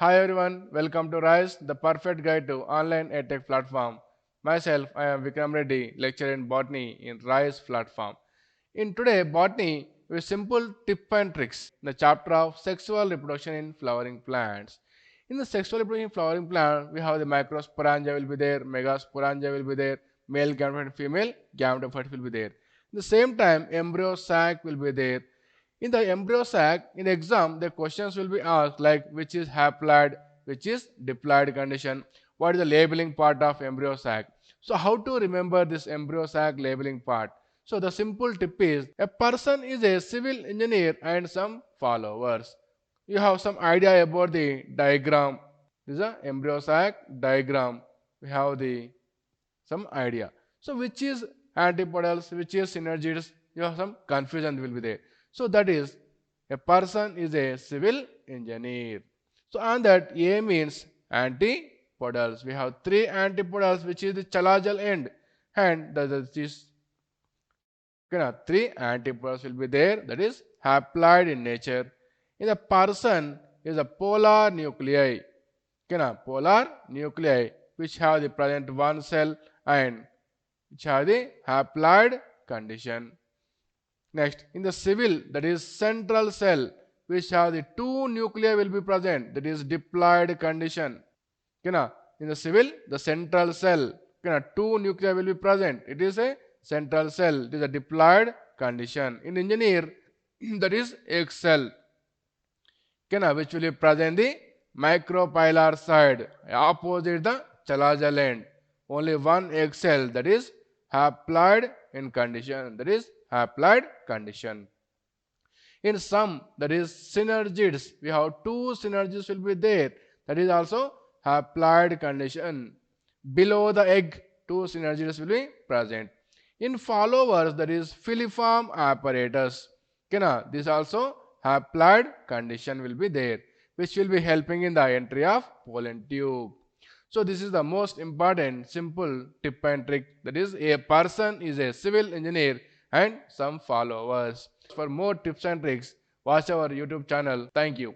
Hi everyone, welcome to Rise, the perfect guide to online edtech platform. Myself, I am Vikram Reddy, lecturer in botany in Rise platform. In today botany, with simple tip and tricks, the chapter of sexual reproduction in flowering plants. In the sexual reproduction in flowering plant, we have the microsporangia will be there, megasporangia will be there, male gametophile, female gametophile will be there. At the same time, embryo sac will be there. In the embryo sac, in the exam, the questions will be asked like which is haploid, which is diploid condition, what is the labeling part of embryo sac. So how to remember this embryo sac labeling part? So the simple tip is a person is a civil engineer and some followers. You have some idea about the diagram. This is a embryo sac diagram. We have the some idea. So which is antipodals, which is synergids, you have some confusion will be there. So that is a person is a civil engineer. So on that A means antipodals. We have three antipodals which is the chalazal end and that is three antipodals will be there, that is haploid in nature. In the person is a polar nuclei. Polar nuclei which have the present one cell and which have the haploid condition. Next, in the civil, that is central cell, which have the two nuclei will be present, that is diploid condition. In the civil, the central cell, two nuclei will be present. It is a central cell. It is a diploid condition. In engineer, that is egg cell, which will be present the micropylar side, opposite the chalazal end. Only one egg cell, that is haploid in condition, that is haploid condition. In some, that is synergids, we have two synergids will be there, that is also haploid condition. Below the egg, two synergids will be present. In followers, that is filiform apparatus, this also haploid condition will be there, which will be helping in the entry of pollen tube. So this is the most important simple tip and trick, that is a person is a civil engineer and some followers. For more tips and tricks, watch our YouTube channel. Thank you.